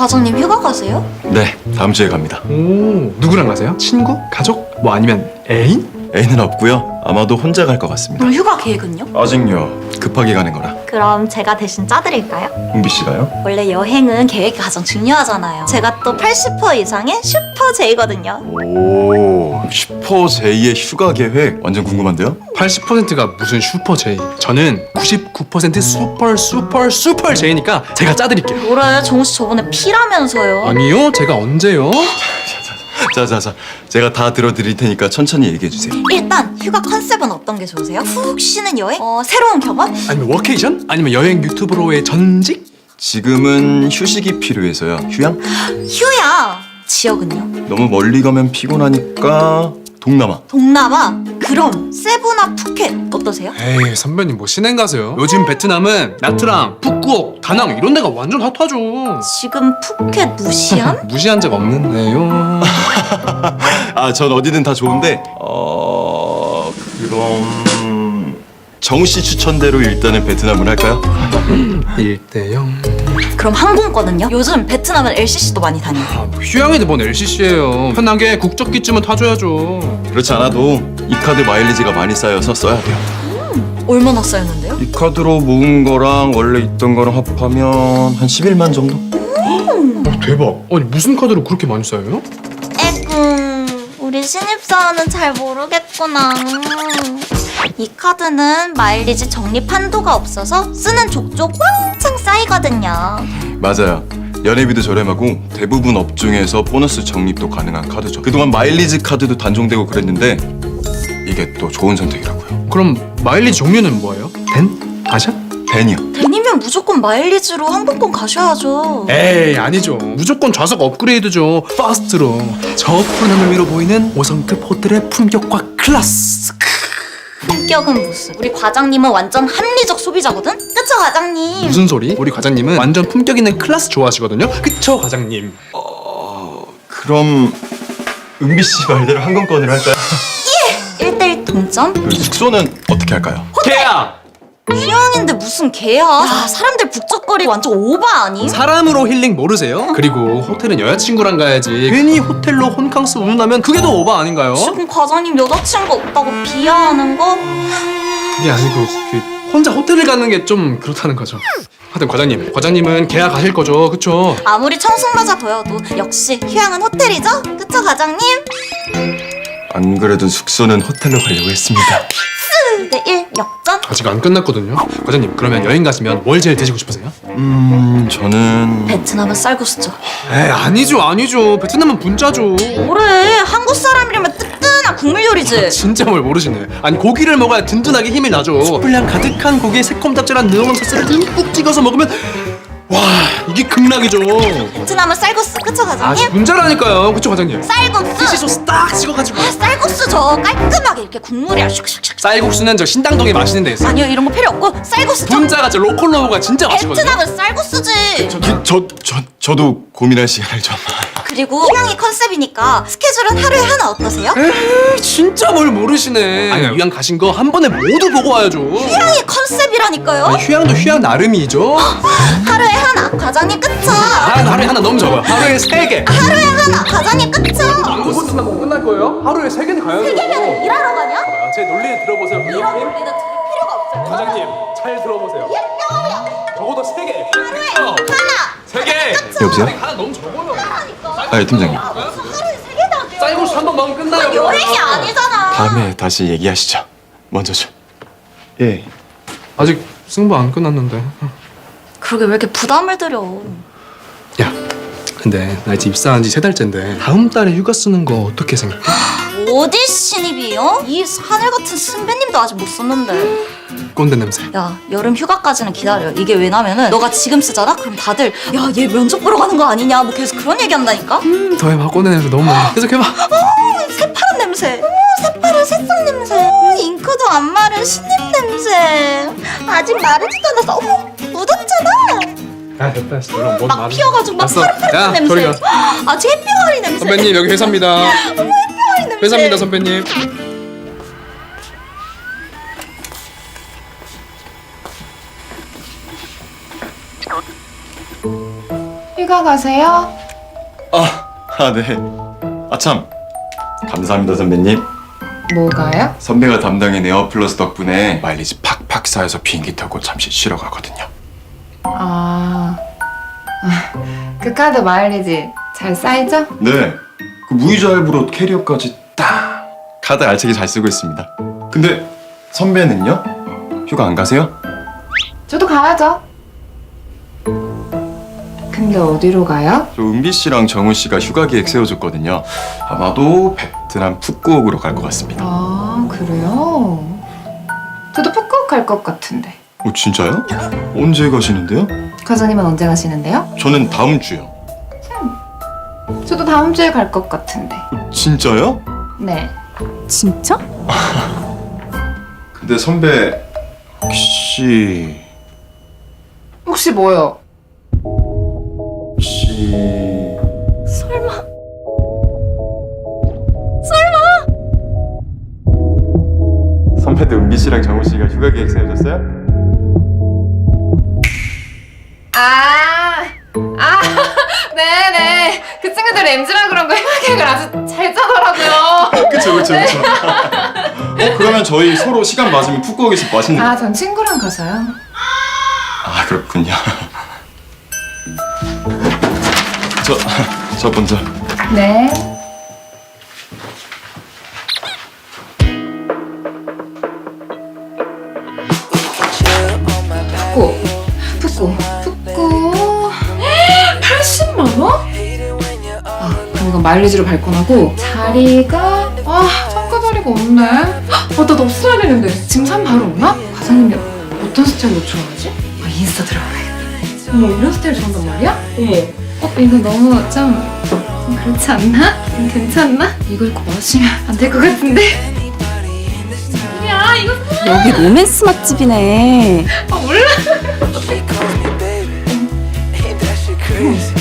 과장님 휴가 가세요? 네, 다음 주에 갑니다. 오, 누구랑 가세요? 친구? 가족? 뭐 아니면 애인? 애는 없고요. 아마도 혼자 갈 것 같습니다. 그럼 휴가 계획은요? 아직요. 급하게 가는 거라. 그럼 제가 대신 짜드릴까요? 홍비 씨가요? 원래 여행은 계획이 가장 중요하잖아요. 제가 또 80% 이상의 슈퍼 J거든요. 오, 슈퍼 J의 휴가 계획 완전 궁금한데요? 80%가 무슨 슈퍼 J. 저는 99% 슈퍼 J니까 제가 짜드릴게요. 뭐래, 정우 씨 저번에 P라면서요. 아니요, 제가 언제요? 자, 제가 다 들어드릴 테니까 천천히 얘기해 주세요. 일단 휴가 컨셉은 어떤 게 좋으세요? 푹 쉬는 여행? 새로운 경험? 아니면 워케이션? 아니면 여행 유튜브로의 전직? 지금은 휴식이 필요해서요. 휴양? 휴양! 지역은요? 너무 멀리 가면 피곤하니까 동남아. 동남아? 그럼 세부나 푸켓 어떠세요? 에이, 선배님 뭐 신행 가세요? 요즘 베트남은 나트랑, 북구옥, 다낭 이런 데가 완전 핫하죠. 지금 푸켓 무시한? 무시한 적 없는데요. 아, 전 어디든 다 좋은데 그럼 정우 씨 추천대로 일단은 베트남을 할까요? 1대0. 그럼 항공권은요? 요즘 베트남은 LCC도 많이 다녀요. 아, 뭐 휴양인데 뭔 LCC예요. 편하게 국적기쯤은 타줘야죠. 그렇지 않아도 이 카드 마일리지가 많이 쌓여서 써야 돼요. 얼마나 쌓였는데요? 이 카드로 모은 거랑 원래 있던 거랑 합하면 한 11만 정도? 대박. 아니 무슨 카드로 그렇게 많이 쌓여요? 에구, 우리 신입사원은 잘 모르겠구나. 이 카드는 마일리지 적립 한도가 없어서 쓰는 족족 왕창 쌓이거든요. 맞아요. 연회비도 저렴하고 대부분 업종에서 보너스 적립도 가능한 카드죠. 그동안 마일리지 카드도 단종되고 그랬는데 이게 또 좋은 선택이라고요. 그럼 마일리지 종류는 뭐예요? 덴? 아샷? 댄이요. 댄이면 무조건 마일리지로 항공권 가셔야죠. 에이 아니죠. 무조건 좌석 업그레이드죠. 파스트로. 저 푸른 하늘 위로 보이는 5성급 호텔의 품격과 클래스. 품격은 무슨? 우리 과장님은 완전 합리적 소비자거든? 그쵸 과장님? 무슨 소리? 우리 과장님은 완전 품격 있는 클래스 좋아하시거든요. 그쵸 과장님? 그럼 은비 씨 말대로 항공권으로 할까요? 1대1 동점? 그 숙소는 어떻게 할까요? 개야! 휴양인데 무슨 개야? 야, 사람들 북적거리 완전 오바 아니? 사람으로 힐링 모르세요? 그리고 호텔은 여자친구랑 가야지. 괜히 호텔로 혼캉스 운운하면 그게 더 오바 아닌가요? 지금 과장님 여자친구 없다고 비하하는 거? 그게 아니고 혼자 호텔을 가는 게 좀 그렇다는 거죠. 하여튼 과장님은 계약 가실 거죠, 그쵸? 아무리 청승맞아 보여도 역시 휴양은 호텔이죠? 그쵸 과장님? 안 그래도 숙소는 호텔로 가려고 했습니다. 2대1 역전? 아직 안 끝났거든요. 과장님 그러면 여행 가시면 뭘 제일 드시고 싶으세요? 저는 베트남은 쌀국수죠. 에이 아니죠. 베트남은 분짜죠. 뭐래, 한국 사람이라면 뜨끈한 국물 요리지. 진짜 뭘 모르시네. 아니 고기를 먹어야 든든하게 힘이 나죠. 숯불향 가득한 고기에 새콤달콤한 느엉 소스를 듬뿍 찍어서 먹으면 와 이게 극락이죠. 베트남은 쌀국수, 그쵸 아 과장님? 분짜라니까요. 그쵸 과장님? 쌀국수! 피시 소스 딱 찍어가지고. 아, 쌀국수죠. 깔끔하게 이렇게 국물이랑 슉슉슉. 쌀국수는 저 신당동에 맛있는 데 있어요. 아니요, 이런 거 필요 없고 쌀국수죠. 분짜가 저 로컬로우가 진짜 맛있거든요. 베트남은 쌀국수지. 저도 고민할 시간을 좀. 그리고 휴양이 컨셉이니까 스케줄은 하루에 하나 어떠세요? 에이 진짜 뭘 모르시네. 아니 휴양 가신 거 한 번에 모두 보고 와야죠. 휴양이 컨셉이라니까요. 아니, 휴양도 휴양 나름이죠. 하루에 하나, 과장님 그쵸? 하루에 하나 너무 적어요. 하루에 3개. 하루에 하나, 과장님 그쵸? 곧 끝날 거예요? 하루에 3개는 가야죠. 세계면은 일하러 가냐? 제 논리 들어보세요. 이런 논리는 들을 필요가 없어요. 과장님 잘 들어보세요. 예뻐요. 적어도 3개. 하루에 하나. 3개. 여보세요? 하나 너무 적어요. 아, 팀장님. 하루에 3개나 돼요. 쌀국수 한 번 먹으면 끝나요. 여행이 아니잖아. 다음에 다시 얘기하시죠. 먼저죠. 예. 아직 승부 안 끝났는데. 그러게 왜 이렇게 부담을 들여? 야, 근데 나 이제 입사한 지 3달째인데 다음 달에 휴가 쓰는 거 어떻게 생각해? 어디 신입이요? 이 하늘 같은 선배님도 아직 못 썼는데. 꼰대 냄새. 야, 여름 휴가까지는 기다려. 이게 왜냐면은 너가 지금 쓰잖아? 그럼 다들 야, 얘 면접 보러 가는 거 아니냐? 뭐 계속 그런 얘기 한다니까? 더해봐. 꼰대 냄새 너무 많아. 계속해봐. 새파란 냄새. 새파란 새싹 냄새. 잉크도 안 마른 신입 냄새. 아직 마르지도 않아서 묻었잖아. 야 됐다. 너랑 뭔 막 피어가지고 막 알았어. 파릇파릇한 야, 냄새. 저리 가. 아직 햇병아리 냄새. 선배님 여기 회사입니다. 어머, 햇병아리 냄새. 회사입니다 선배님. 휴가 가세요? 네. 참. 감사합니다, 선배님. 뭐가요? 선배가 담당인 에어플러스 덕분에 마일리지 팍팍 쌓여서 비행기 타고 잠시 쉬러 가거든요. 그 카드 마일리지 잘 쌓이죠? 네. 그 무이자 할부로 캐리어까지 딱 카드 알차게 잘 쓰고 있습니다. 근데 선배는요? 휴가 안 가세요? 저도 가야죠. 근데 어디로 가요? 저 은비 씨랑 정우 씨가 휴가 계획 세워줬거든요. 아마도 베트남 푸꾸옥으로 갈 것 같습니다. 아, 그래요? 저도 푸꾸옥 갈 것 같은데. 진짜요? 언제 가시는데요? 과장님은 언제 가시는데요? 저는 다음 주요. 저도 다음 주에 갈 것 같은데. 진짜요? 네. 진짜? 근데 선배 혹시 혹시 뭐요? 설마. 선배도 은비 씨랑 정우 씨가 휴가 계획 세워줬어요? 네네. 그 친구들 MZ라 그런 거 휴가 계획을 아주 잘 짜더라고요. 그쵸. 그러면 저희 서로 시간 맞으면 푸꾸옥에서 맛있는 전 친구랑 가서요. 그렇군요. 저 먼저. 네. 푸꾸 80만 원? 그럼 이건 마일리지로 발권하고 자리가 잠깐 자리가 없네. 나도 없어야 되는데 지금 사면 바로 오나? 과장님이 어떤 스타일로 좋아하지? 인스타 들어가야겠다. 어머, 이런 스타일 좋아한단 말이야? 어머, 이거 너무 좀 그렇지 않나? 괜찮나? 이거 입고 마시면 안 될 것 같은데? 야, 이거 여기 로맨스 맛집이네. 몰라. She calls me baby. Ain't that shit crazy?